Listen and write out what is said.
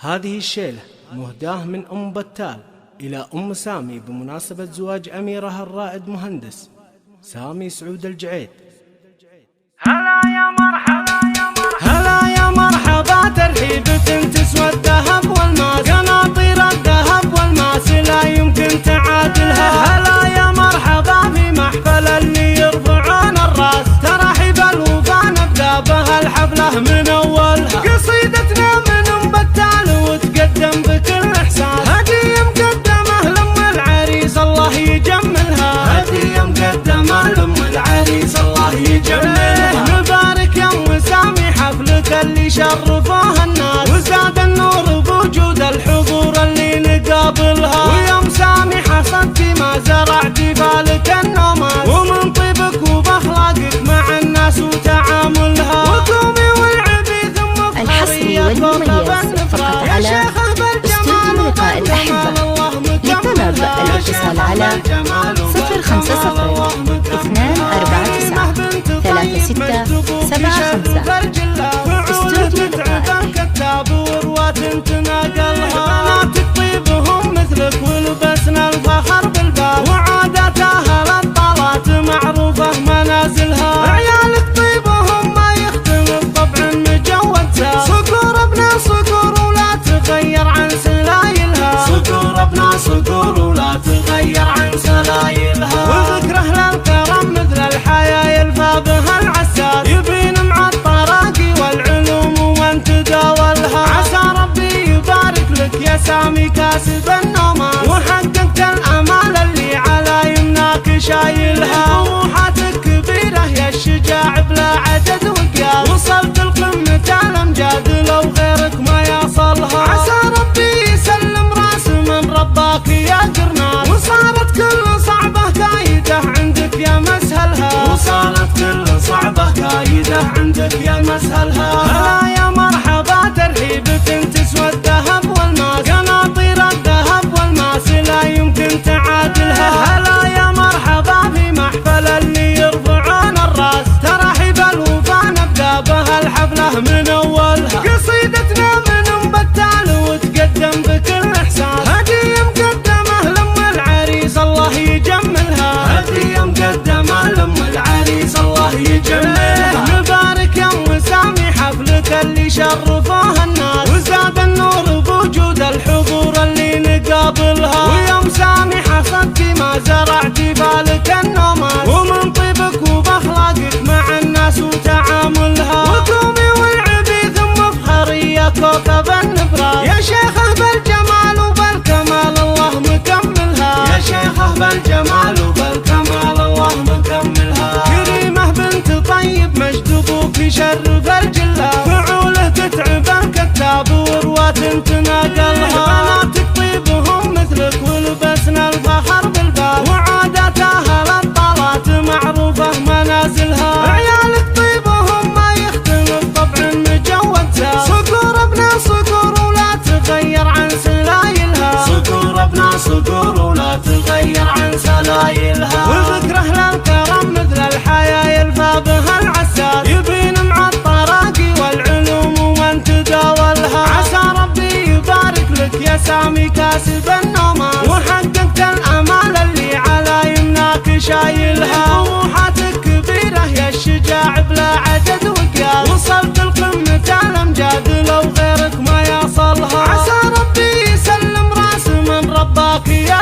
هذه الشيلة مهداة من أم بتال إلى أم سامي بمناسبة زواج أميرها الرائد مهندس سامي سعود الجعيد. هلا يا مرحبا يا مرحبا، هلا يا مرحبا، ترحيبة تسوى الذهب والماس، قناطير الذهب والماس لا يمكن تعادلها. هلا يا مرحبا في محفل اللي يرفعون الراس، ترحيب الوفا نبدا بها الحفلة من أولها. قصيدتنا من أم بتال وتقدم بكل إحساس، هدية مقدمة لأم العريس الله يجملها، هدية مقدمة لأم العريس الله يجملها. نبارك يا أم سامي حفلك اللي شرفوها الناس، وزاد النور بوجود الحضور اللي نقابلها. ويا أم سامي حصدتي ما زرعتي بالك النومات، ومن طيبك وبأخلاقك مع الناس وتعاملها، وقومي والعبي ثم الحصري والمميز فقط على استوديو لقاء الأحبة. للطلب الاتصال على 050 249 3675. استوديو لقاء كتاب وروات تناقلها، بناتك طيبهم مثلك ولبسنا الفخر بالباب، وعاداتها للطلات معروفة منازلها. عيالك طيبهم ما يختلف طبعا مجود ساب، صقور ابنا صقور ولا تغير عن سلايلها، صقور ابنا صقور ولا تغير عن سلايلها. وذكره للكرم مثل الحياة يلفى بها العساس، يبين مع الطراقي والعلوم ومن تداولها. عسى ربي يبارك لك يا سامي كاسب النومات، وحققت الامال اللي على يمناك شايلها. طموحاتك كبيرة يا الشجاع بلا عدد وقياس، وصلت لقمة الامجاد لو غيرك ما يصلها. عسى ربي يسلم راس من رباك يا قرناس، وصارت كل صعبة كايدة عندك يا مسهلها، وصارت كل صعبة كايدة عندك يا مسهلها. هلا يا مرحبا، ترحيبة تسوى الذهب والماس، قناطير الذهب والماس لا يمكن تعادلها. هلا يا مرحبا في محفل اللي يرفعون الراس، ترحيب الوفا نبدا بها الحفلة من أولها. قصيدتنا من أم بتال وتقدم بكل إحساس، هدية مقدمة لأم العريس الله يجملها، هدية مقدمة لأم العريس الله يجملها. نبارك يا أم سامي حفلك اللي شرفوها الناس، وزاد النور بوجود الحضور اللي نقابلها. ويا أم سامي حصدتي ما زرعتي بالك النومات، ومن طيبك وبأخلاقك مع الناس وتعاملها. وقومي والعبي ثم افخري يا كوكب النبراس، يا شيخة بالجمال وبالكمال الله مكملها، يا شيخة بالجمال وبالكمال الله مكملها. كريمة بنت طيب مجد ابوك يشرف الجلة، فعوله تتعب الكتاب وروات تناقلها. بناتك طيبهم مثلك ولبسنا الفخر بالباب، وعاداتها للطلات معروفة منازلها. عيالك طيبهم ما يختلف طبعا مجود ساب، صقور ابنا صقور ولا تغير عن سلايلها، صقور ابنا صقور ولا تغير عن سلايلها. وذكره للكرم مثل الحياة يلفى بها العساس، يبين مع الطراقي والعلوم ومن تداولها. عسى ربي يبارك لك يا سامي كاسب النومات، وحققت الامال اللي على يمناك شايلها. طموحاتك كبيرة يا الشجاع بلا عدد وقياس، وصلت لقمة الامجاد لو غيرك ما يصلها. عسى ربي يسلم راس من رباك يا